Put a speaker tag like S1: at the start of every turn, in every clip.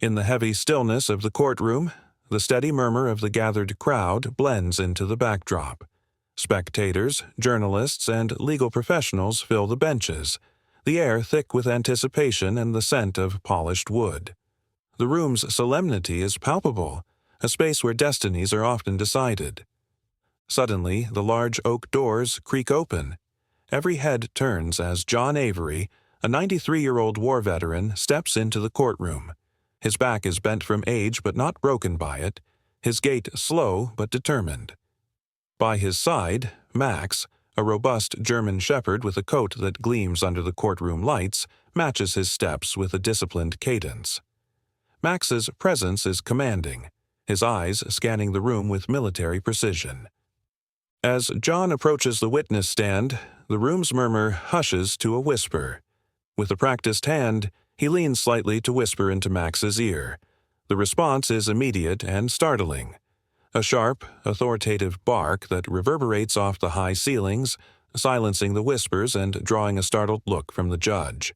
S1: In the heavy stillness of the courtroom, the steady murmur of the gathered crowd blends into the backdrop. Spectators, journalists, and legal professionals fill the benches, the air thick with anticipation and the scent of polished wood. The room's solemnity is palpable, a space where destinies are often decided. Suddenly, the large oak doors creak open. Every head turns as John Avery, a 93-year-old war veteran, steps into the courtroom. His back is bent from age but not broken by it, his gait slow but determined. By his side, Max, a robust German shepherd with a coat that gleams under the courtroom lights, matches his steps with a disciplined cadence. Max's presence is commanding, his eyes scanning the room with military precision. As John approaches the witness stand, the room's murmur hushes to a whisper. With a practiced hand, he leans slightly to whisper into Max's ear. The response is immediate and startling. A sharp, authoritative bark that reverberates off the high ceilings, silencing the whispers and drawing a startled look from the judge.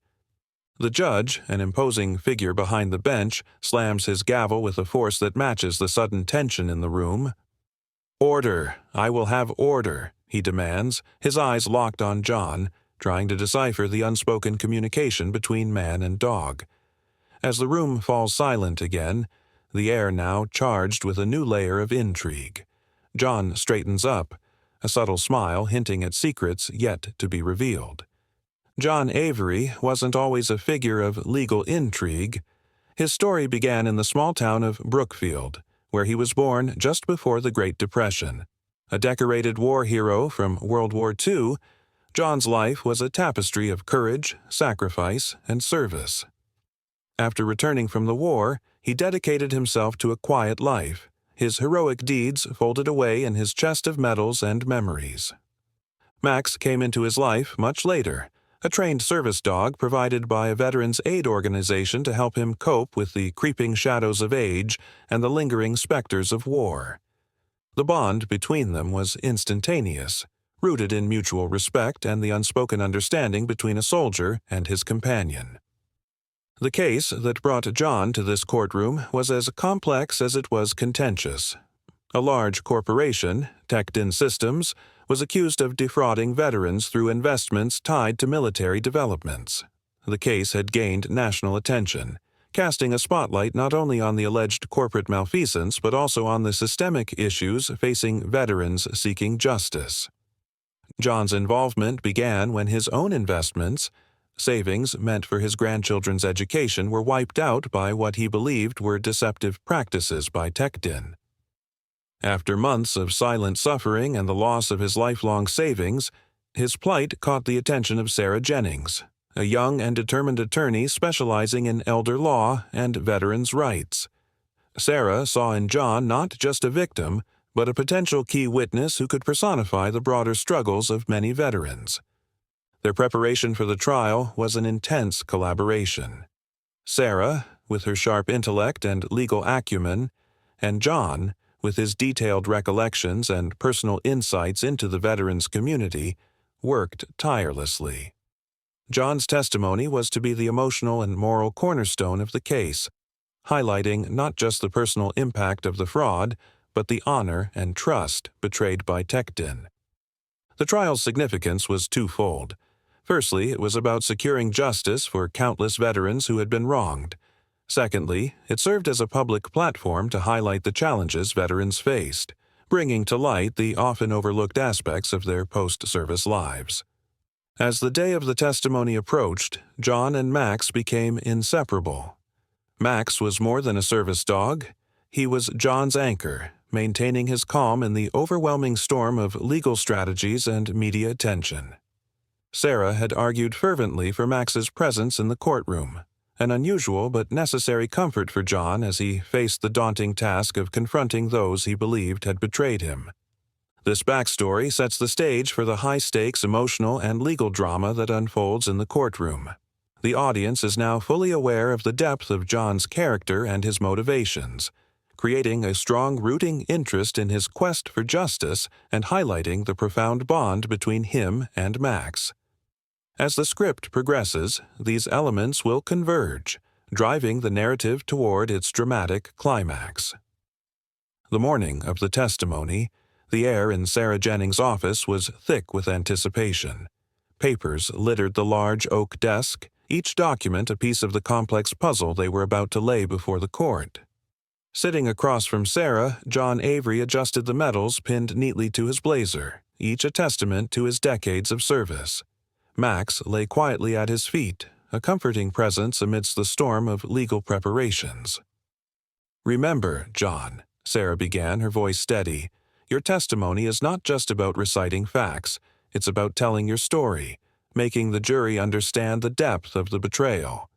S1: The judge, an imposing figure behind the bench, slams his gavel with a force that matches the sudden tension in the room. "Order! I will have order," he demands, his eyes locked on John, trying to decipher the unspoken communication between man and dog. As the room falls silent again, the air now charged with a new layer of intrigue. John straightens up, a subtle smile hinting at secrets yet to be revealed. John Avery wasn't always a figure of legal intrigue. His story began in the small town of Brookfield, where he was born just before the Great Depression. A decorated war hero from World War II, John's life was a tapestry of courage, sacrifice, and service. After returning from the war, he dedicated himself to a quiet life, his heroic deeds folded away in his chest of medals and memories. Max came into his life much later, a trained service dog provided by a veterans' aid organization to help him cope with the creeping shadows of age and the lingering specters of war. The bond between them was instantaneous, rooted in mutual respect and the unspoken understanding between a soldier and his companion. The case that brought John to this courtroom was as complex as it was contentious. A large corporation, Tecton Systems, was accused of defrauding veterans through investments tied to military developments. The case had gained national attention, casting a spotlight not only on the alleged corporate malfeasance but also on the systemic issues facing veterans seeking justice. John's involvement began when his own investments, savings meant for his grandchildren's education, were wiped out by what he believed were deceptive practices by Tecton. After months of silent suffering and the loss of his lifelong savings, his plight caught the attention of Sarah Jennings, a young and determined attorney specializing in elder law and veterans' rights. Sarah saw in John not just a victim, but a potential key witness who could personify the broader struggles of many veterans. Their preparation for the trial was an intense collaboration. Sarah, with her sharp intellect and legal acumen, and John, with his detailed recollections and personal insights into the veterans' community, worked tirelessly. John's testimony was to be the emotional and moral cornerstone of the case, highlighting not just the personal impact of the fraud, but the honor and trust betrayed by Tecton. The trial's significance was twofold. Firstly, it was about securing justice for countless veterans who had been wronged. Secondly, it served as a public platform to highlight the challenges veterans faced, bringing to light the often overlooked aspects of their post-service lives. As the day of the testimony approached, John and Max became inseparable. Max was more than a service dog. He was John's anchor, maintaining his calm in the overwhelming storm of legal strategies and media attention. Sarah had argued fervently for Max's presence in the courtroom, an unusual but necessary comfort for John as he faced the daunting task of confronting those he believed had betrayed him. This backstory sets the stage for the high-stakes emotional and legal drama that unfolds in the courtroom. The audience is now fully aware of the depth of John's character and his motivations, creating a strong rooting interest in his quest for justice and highlighting the profound bond between him and Max. As the script progresses, these elements will converge, driving the narrative toward its dramatic climax. The morning of the testimony, the air in Sarah Jennings' office was thick with anticipation. Papers littered the large oak desk, each document a piece of the complex puzzle they were about to lay before the court. Sitting across from Sarah, John Avery adjusted the medals pinned neatly to his blazer, each a testament to his decades of service. Max lay quietly at his feet, a comforting presence amidst the storm of legal preparations. "Remember, John," Sarah began, her voice steady, "your testimony is not just about reciting facts. It's about telling your story, making the jury understand the depth of the betrayal."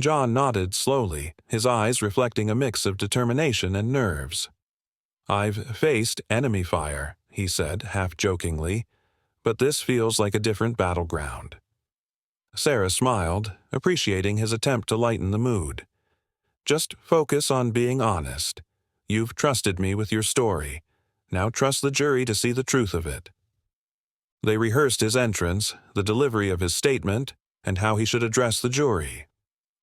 S1: John nodded slowly, his eyes reflecting a mix of determination and nerves. "I've faced enemy fire," he said, half-jokingly, "but this feels like a different battleground." Sarah smiled, appreciating his attempt to lighten the mood. "Just focus on being honest. You've trusted me with your story. Now trust the jury to see the truth of it." They rehearsed his entrance, the delivery of his statement, and how he should address the jury.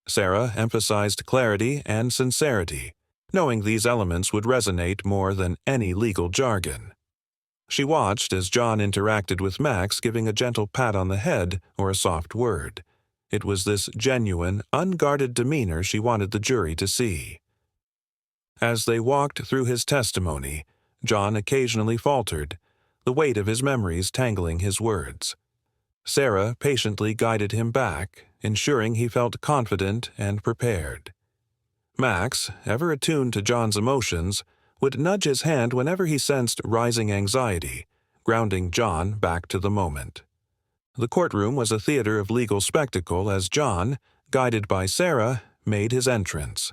S1: Sarah emphasized clarity and sincerity, knowing these elements would resonate more than any legal jargon. She watched as John interacted with Max, giving a gentle pat on the head or a soft word. It was this genuine, unguarded demeanor she wanted the jury to see. As they walked through his testimony, John occasionally faltered, the weight of his memories tangling his words. Sarah patiently guided him back, ensuring he felt confident and prepared. Max, ever attuned to John's emotions, would nudge his hand whenever he sensed rising anxiety, grounding John back to the moment. The courtroom was a theater of legal spectacle as John, guided by Sarah, made his entrance.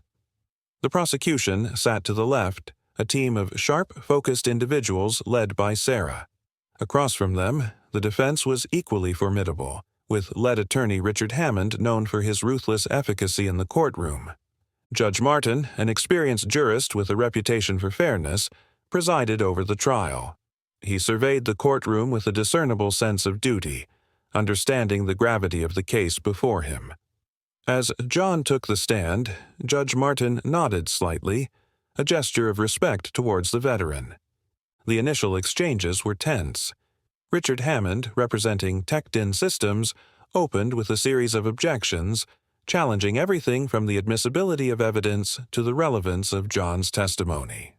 S1: The prosecution sat to the left, a team of sharp, focused individuals led by Sarah. Across from them, the defense was equally formidable, with lead attorney Richard Hammond known for his ruthless efficacy in the courtroom. Judge Martin, an experienced jurist with a reputation for fairness, presided over the trial. He surveyed the courtroom with a discernible sense of duty, understanding the gravity of the case before him. As John took the stand, Judge Martin nodded slightly, a gesture of respect towards the veteran. The initial exchanges were tense. Richard Hammond, representing Tecton Systems, opened with a series of objections, challenging everything from the admissibility of evidence to the relevance of John's testimony.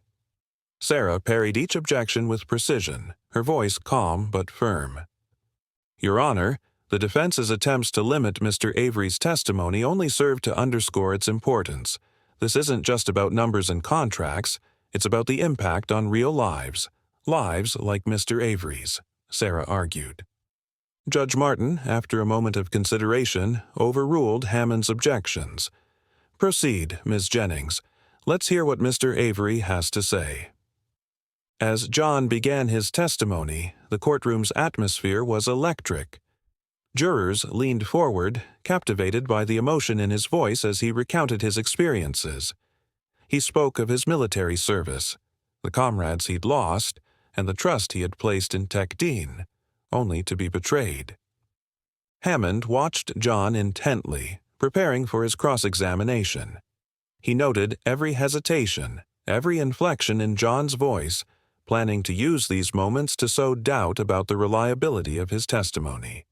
S1: Sarah parried each objection with precision, her voice calm but firm. "Your Honor, the defense's attempts to limit Mr. Avery's testimony only serve to underscore its importance. This isn't just about numbers and contracts, it's about the impact on real lives like Mr. Avery's," Sarah argued. Judge Martin, after a moment of consideration, overruled Hammond's objections. "Proceed, Ms. Jennings. Let's hear what Mr. Avery has to say." As John began his testimony, the courtroom's atmosphere was electric. Jurors leaned forward, captivated by the emotion in his voice as he recounted his experiences. He spoke of his military service, the comrades he'd lost, and the trust he had placed in Tecton, only to be betrayed. Hammond watched John intently, preparing for his cross-examination. He noted every hesitation, every inflection in John's voice, planning to use these moments to sow doubt about the reliability of his testimony.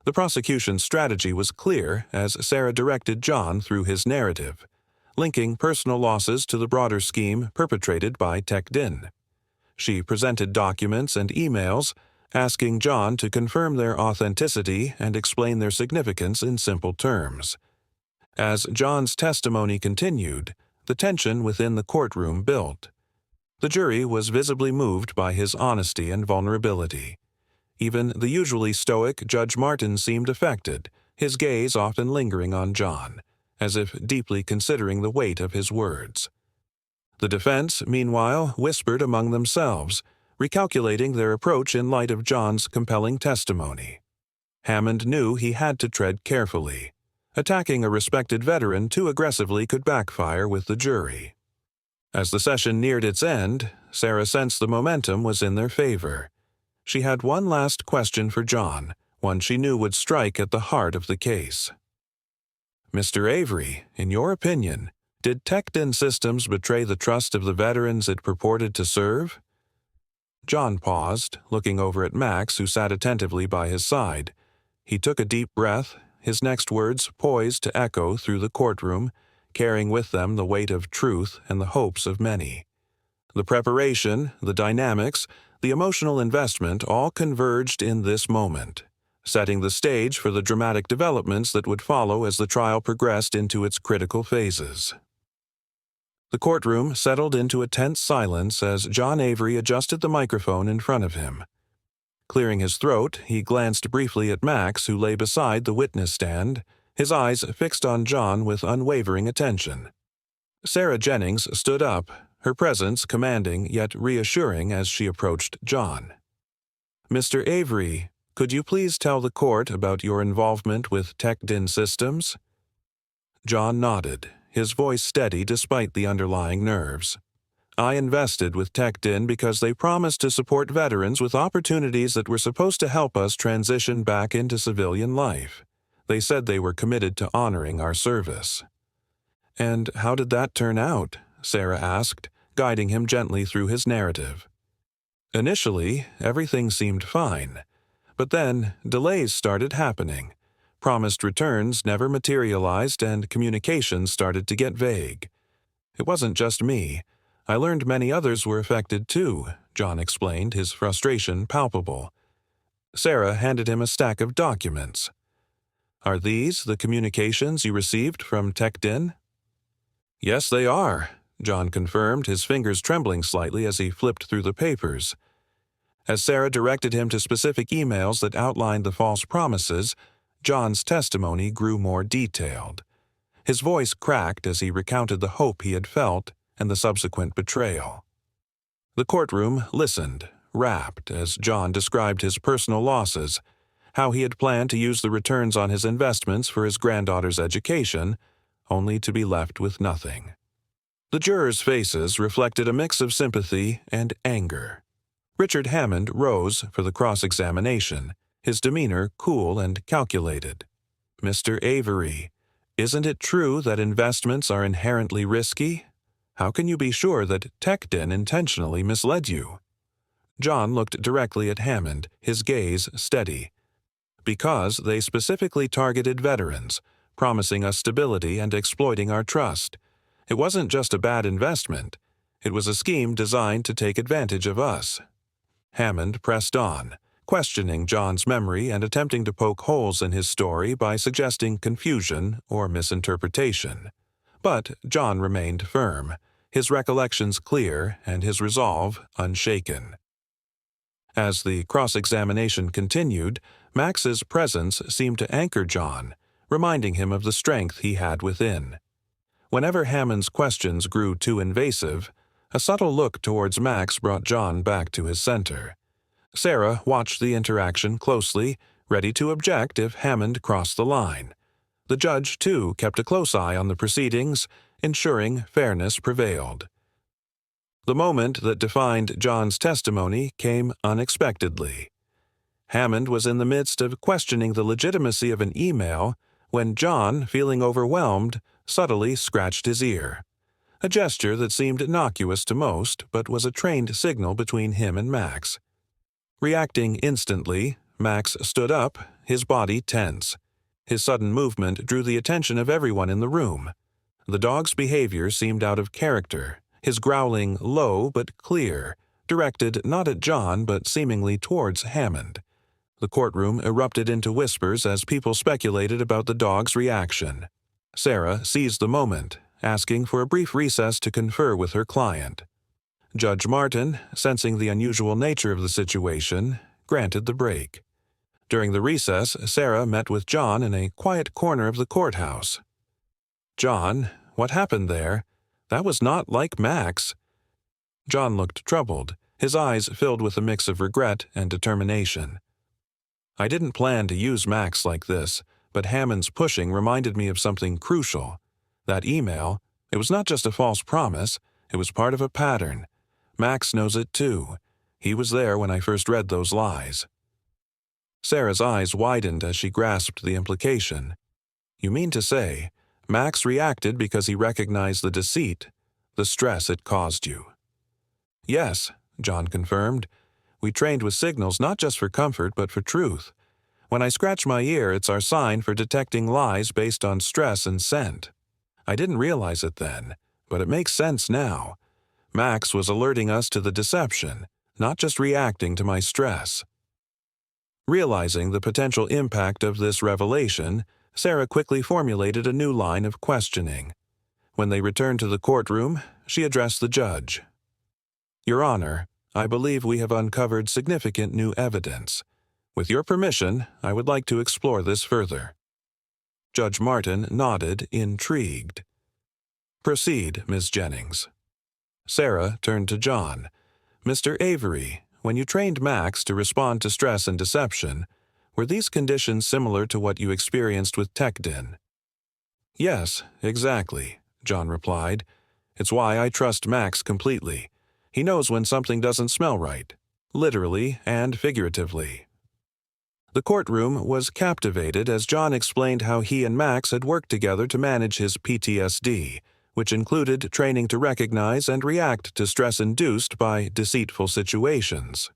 S1: The prosecution's strategy was clear as Sarah directed John through his narrative, linking personal losses to the broader scheme perpetrated by Tecton. She presented documents and emails, asking John to confirm their authenticity and explain their significance in simple terms. As John's testimony continued, the tension within the courtroom built. The jury was visibly moved by his honesty and vulnerability. Even the usually stoic Judge Martin seemed affected, his gaze often lingering on John, as if deeply considering the weight of his words. The defense, meanwhile, whispered among themselves, recalculating their approach in light of John's compelling testimony. Hammond knew he had to tread carefully. Attacking a respected veteran too aggressively could backfire with the jury. As the session neared its end, Sarah sensed the momentum was in their favor. She had one last question for John, one she knew would strike at the heart of the case. Mr. Avery, in your opinion, did Tecton Systems betray the trust of the veterans it purported to serve? John paused, looking over at Max, who sat attentively by his side. He took a deep breath, his next words poised to echo through the courtroom, carrying with them the weight of truth and the hopes of many. The preparation, the dynamics, the emotional investment all converged in this moment, setting the stage for the dramatic developments that would follow as the trial progressed into its critical phases. The courtroom settled into a tense silence as John Avery adjusted the microphone in front of him. Clearing his throat, he glanced briefly at Max, who lay beside the witness stand, his eyes fixed on John with unwavering attention. Sarah Jennings stood up, her presence commanding yet reassuring as she approached John. "Mr. Avery, could you please tell the court about your involvement with Tecton Systems?" John nodded, his voice steady despite the underlying nerves. "I invested with Tecton because they promised to support veterans with opportunities that were supposed to help us transition back into civilian life. They said they were committed to honoring our service." "And how did that turn out?" Sarah asked, guiding him gently through his narrative. "Initially, everything seemed fine, but then delays started happening. Promised returns never materialized and communications started to get vague. It wasn't just me. I learned many others were affected too," John explained, his frustration palpable. Sarah handed him a stack of documents. "Are these the communications you received from Tecton?" "Yes, they are," John confirmed, his fingers trembling slightly as he flipped through the papers. As Sarah directed him to specific emails that outlined the false promises, John's testimony grew more detailed. His voice cracked as he recounted the hope he had felt and the subsequent betrayal. The courtroom listened, rapt, as John described his personal losses, how he had planned to use the returns on his investments for his granddaughter's education, only to be left with nothing. The jurors' faces reflected a mix of sympathy and anger. Richard Hammond rose for the cross-examination, his demeanor cool and calculated. "Mr. Avery, isn't it true that investments are inherently risky? How can you be sure that Tecton intentionally misled you?" John looked directly at Hammond, his gaze steady. "Because they specifically targeted veterans, promising us stability and exploiting our trust. It wasn't just a bad investment. It was a scheme designed to take advantage of us." Hammond pressed on, questioning John's memory and attempting to poke holes in his story by suggesting confusion or misinterpretation. But John remained firm, his recollections clear and his resolve unshaken. As the cross-examination continued, Max's presence seemed to anchor John, reminding him of the strength he had within. Whenever Hammond's questions grew too invasive, a subtle look towards Max brought John back to his center. Sarah watched the interaction closely, ready to object if Hammond crossed the line. The judge, too, kept a close eye on the proceedings, ensuring fairness prevailed. The moment that defined John's testimony came unexpectedly. Hammond was in the midst of questioning the legitimacy of an email when John, feeling overwhelmed, subtly scratched his ear. A gesture that seemed innocuous to most, but was a trained signal between him and Max. Reacting instantly, Max stood up, his body tense. His sudden movement drew the attention of everyone in the room. The dog's behavior seemed out of character, his growling low but clear, directed not at John but seemingly towards Hammond. The courtroom erupted into whispers as people speculated about the dog's reaction. Sarah seized the moment, asking for a brief recess to confer with her client. Judge Martin, sensing the unusual nature of the situation, granted the break. During the recess, Sarah met with John in a quiet corner of the courthouse. "John, what happened there? That was not like Max." John looked troubled, his eyes filled with a mix of regret and determination. "I didn't plan to use Max like this, but Hammond's pushing reminded me of something crucial. That email, it was not just a false promise, it was part of a pattern. Max knows it too. He was there when I first read those lies." Sarah's eyes widened as she grasped the implication. "You mean to say, Max reacted because he recognized the deceit, the stress it caused you. Yes, John confirmed. We trained with signals not just for comfort but for truth. When I scratch my ear, it's our sign for detecting lies based on stress and scent. I didn't realize it then, but it makes sense now. Max was alerting us to the deception, not just reacting to my stress. Realizing the potential impact of this revelation, Sarah quickly formulated a new line of questioning. When they returned to the courtroom, she addressed the judge. Your Honor, I believe we have uncovered significant new evidence. With your permission, I would like to explore this further. Judge Martin nodded, intrigued. Proceed, Ms. Jennings. Sarah turned to John. Mr. Avery, when you trained Max to respond to stress and deception, were these conditions similar to what you experienced with Tekdin? Yes, exactly, John replied. It's why I trust Max completely. He knows when something doesn't smell right, literally and figuratively. The courtroom was captivated as John explained how he and Max had worked together to manage his PTSD, which included training to recognize and react to stress induced by deceitful situations.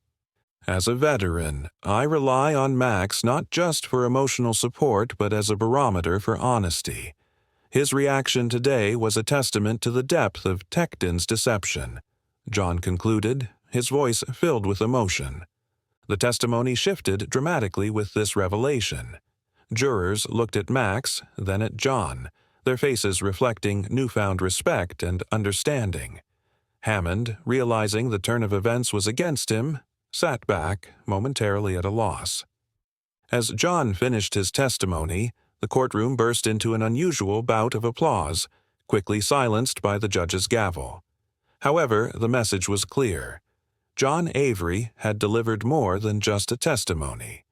S1: As a veteran, I rely on Max not just for emotional support but as a barometer for honesty. His reaction today was a testament to the depth of Tekdin's deception, John concluded, his voice filled with emotion. The testimony shifted dramatically with this revelation. Jurors looked at Max, then at John, their faces reflecting newfound respect and understanding. Hammond, realizing the turn of events was against him, sat back, momentarily at a loss. As John finished his testimony, the courtroom burst into an unusual bout of applause, quickly silenced by the judge's gavel. However, the message was clear. John Avery had delivered more than just a testimony.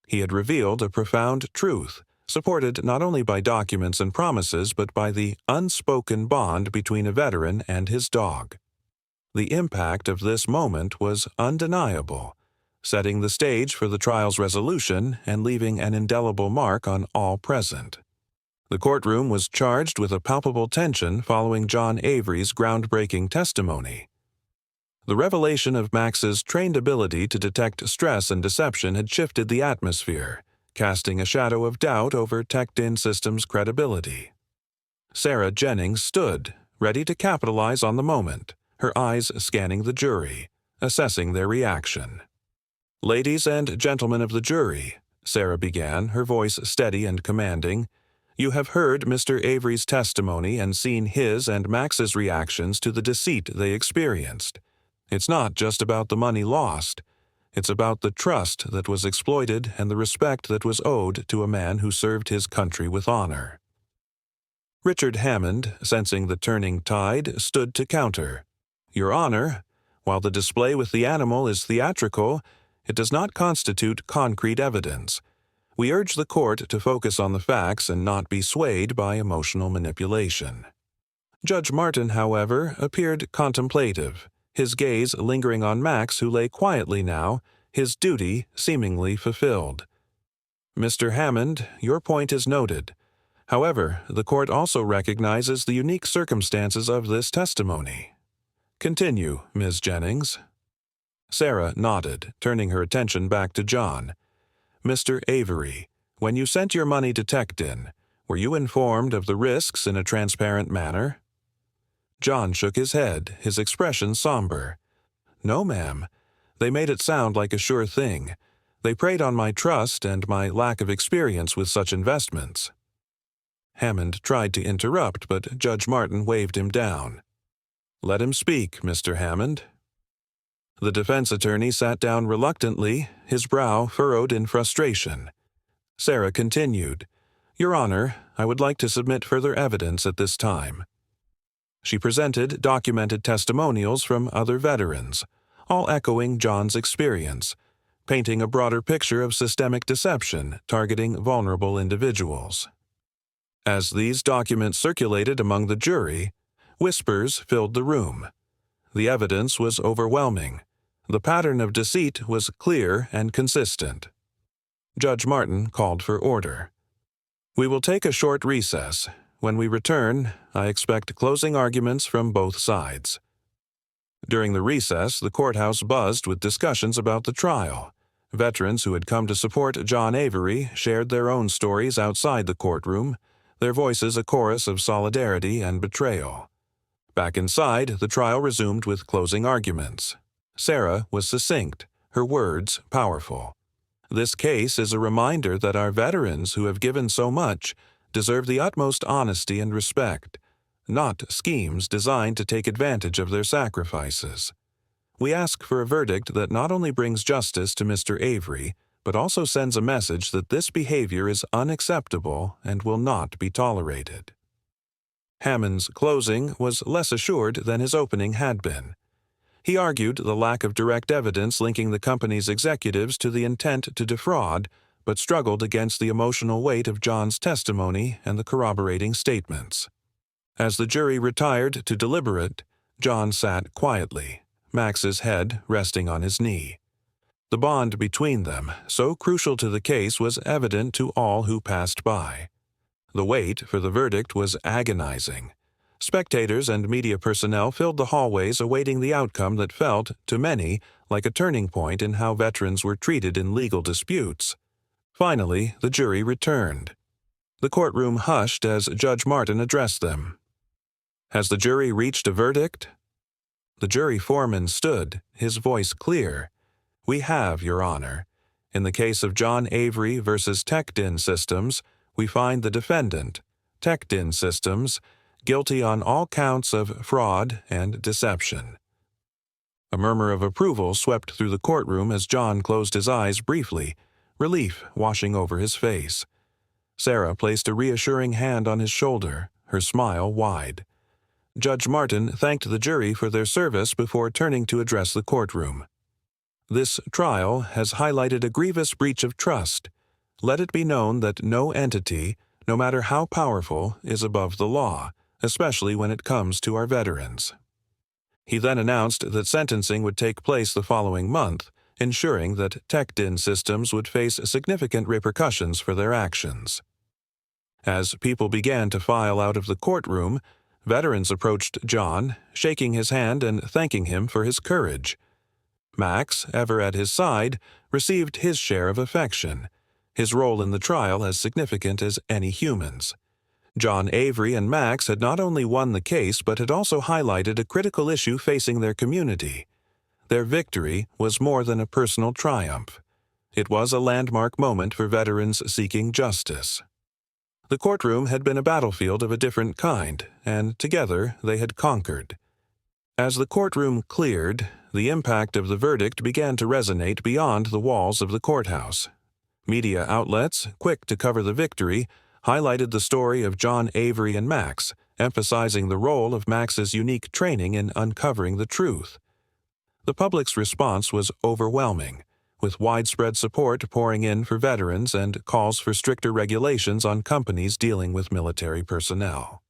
S1: He had revealed a profound truth, supported not only by documents and promises but by the unspoken bond between a veteran and his dog. The impact of this moment was undeniable, setting the stage for the trial's resolution and leaving an indelible mark on all present. The courtroom was charged with a palpable tension following John Avery's groundbreaking testimony. The revelation of Max's trained ability to detect stress and deception had shifted the atmosphere, casting a shadow of doubt over Tekdin Systems' credibility. Sarah Jennings stood, ready to capitalize on the moment, her eyes scanning the jury, assessing their reaction. Ladies and gentlemen of the jury, Sarah began, her voice steady and commanding, you have heard Mr. Avery's testimony and seen his and Max's reactions to the deceit they experienced. It's not just about the money lost. It's about the trust that was exploited and the respect that was owed to a man who served his country with honor. Richard Hammond, sensing the turning tide, stood to counter. Your Honor, while the display with the animal is theatrical, it does not constitute concrete evidence. We urge the court to focus on the facts and not be swayed by emotional manipulation. Judge Martin, however, appeared contemplative, his gaze lingering on Max, who lay quietly now, his duty seemingly fulfilled. Mr. Hammond, your point is noted. However, the court also recognizes the unique circumstances of this testimony. Continue, Ms. Jennings. Sarah nodded, turning her attention back to John. Mr. Avery, when you sent your money to Tekdin, were you informed of the risks in a transparent manner? John shook his head, his expression somber. No, ma'am. They made it sound like a sure thing. They preyed on my trust and my lack of experience with such investments. Hammond tried to interrupt, but Judge Martin waved him down. Let him speak, Mr. Hammond. The defense attorney sat down reluctantly, his brow furrowed in frustration. Sarah continued, Your Honor, I would like to submit further evidence at this time. She presented documented testimonials from other veterans, all echoing John's experience, painting a broader picture of systemic deception targeting vulnerable individuals. As these documents circulated among the jury, whispers filled the room. The evidence was overwhelming. The pattern of deceit was clear and consistent. Judge Martin called for order. We will take a short recess. When we return, I expect closing arguments from both sides." During the recess, the courthouse buzzed with discussions about the trial. Veterans who had come to support John Avery shared their own stories outside the courtroom, their voices a chorus of solidarity and betrayal. Back inside, the trial resumed with closing arguments. Sarah was succinct, her words powerful. "This case is a reminder that our veterans who have given so much deserve the utmost honesty and respect, not schemes designed to take advantage of their sacrifices. We ask for a verdict that not only brings justice to Mr. Avery, but also sends a message that this behavior is unacceptable and will not be tolerated." Hammond's closing was less assured than his opening had been. He argued the lack of direct evidence linking the company's executives to the intent to defraud, but struggled against the emotional weight of John's testimony and the corroborating statements. As the jury retired to deliberate, John sat quietly, Max's head resting on his knee. The bond between them, so crucial to the case, was evident to all who passed by. The wait for the verdict was agonizing. Spectators and media personnel filled the hallways awaiting the outcome that felt, to many, like a turning point in how veterans were treated in legal disputes. Finally, the jury returned. The courtroom hushed as Judge Martin addressed them. "Has the jury reached a verdict?" The jury foreman stood, his voice clear. "We have, Your Honor. In the case of John Avery versus TechDin Systems, we find the defendant, TechDin Systems, guilty on all counts of fraud and deception." A murmur of approval swept through the courtroom as John closed his eyes briefly, relief washing over his face. Sarah placed a reassuring hand on his shoulder, her smile wide. Judge Martin thanked the jury for their service before turning to address the courtroom. "This trial has highlighted a grievous breach of trust. Let it be known that no entity, no matter how powerful, is above the law, especially when it comes to our veterans." He then announced that sentencing would take place the following month, ensuring that TechDin Systems would face significant repercussions for their actions. As people began to file out of the courtroom, veterans approached John, shaking his hand and thanking him for his courage. Max, ever at his side, received his share of affection, his role in the trial as significant as any human's. John Avery and Max had not only won the case but had also highlighted a critical issue facing their community. Their victory was more than a personal triumph. It was a landmark moment for veterans seeking justice. The courtroom had been a battlefield of a different kind, and together they had conquered. As the courtroom cleared, the impact of the verdict began to resonate beyond the walls of the courthouse. Media outlets, quick to cover the victory, highlighted the story of John Avery and Max, emphasizing the role of Max's unique training in uncovering the truth. The public's response was overwhelming, with widespread support pouring in for veterans and calls for stricter regulations on companies dealing with military personnel.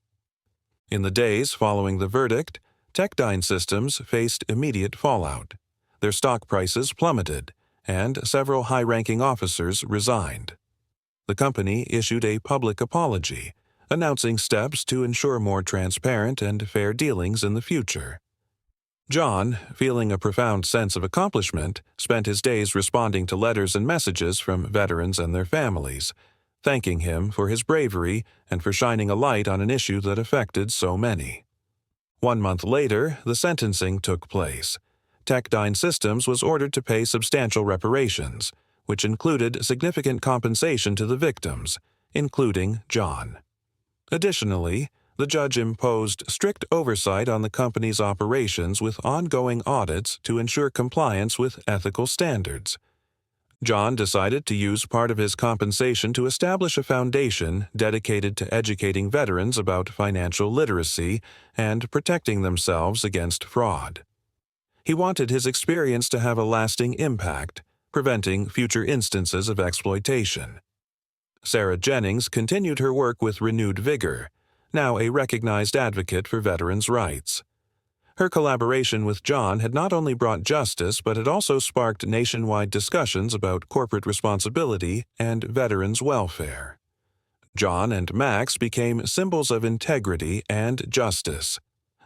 S1: In the days following the verdict, TechDin Systems faced immediate fallout. Their stock prices plummeted, and several high-ranking officers resigned. The company issued a public apology, announcing steps to ensure more transparent and fair dealings in the future. John, feeling a profound sense of accomplishment, spent his days responding to letters and messages from veterans and their families, thanking him for his bravery and for shining a light on an issue that affected so many. 1 month later, the sentencing took place. TechDin Systems was ordered to pay substantial reparations, which included significant compensation to the victims, including John. Additionally, the judge imposed strict oversight on the company's operations with ongoing audits to ensure compliance with ethical standards. John decided to use part of his compensation to establish a foundation dedicated to educating veterans about financial literacy and protecting themselves against fraud. He wanted his experience to have a lasting impact, preventing future instances of exploitation. Sarah Jennings continued her work with renewed vigor, now a recognized advocate for veterans' rights. Her collaboration with John had not only brought justice but had also sparked nationwide discussions about corporate responsibility and veterans' welfare. John and Max became symbols of integrity and justice.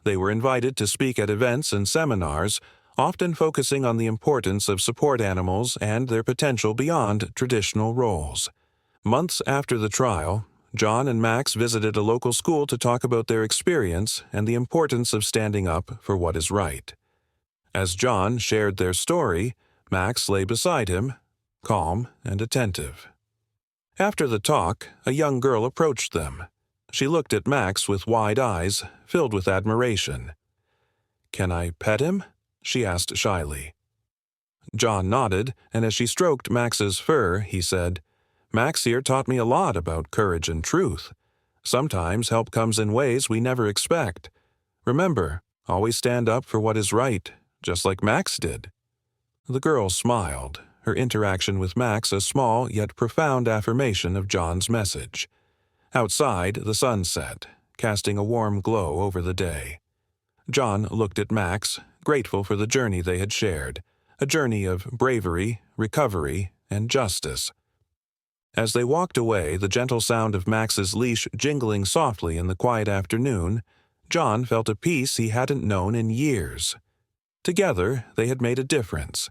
S1: They were invited to speak at events and seminars, often focusing on the importance of support animals and their potential beyond traditional roles. Months after the trial, John and Max visited a local school to talk about their experience and the importance of standing up for what is right. As John shared their story, Max lay beside him, calm and attentive. After the talk, a young girl approached them. She looked at Max with wide eyes, filled with admiration. "Can I pet him?" she asked shyly. John nodded, and as she stroked Max's fur, he said, "Max here taught me a lot about courage and truth. Sometimes help comes in ways we never expect. Remember, always stand up for what is right, just like Max did." The girl smiled, her interaction with Max a small yet profound affirmation of John's message. Outside, the sun set, casting a warm glow over the day. John looked at Max, grateful for the journey they had shared, a journey of bravery, recovery, and justice. As they walked away, the gentle sound of Max's leash jingling softly in the quiet afternoon, John felt a peace he hadn't known in years. Together, they had made a difference,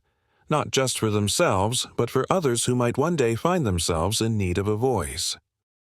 S1: not just for themselves, but for others who might one day find themselves in need of a voice.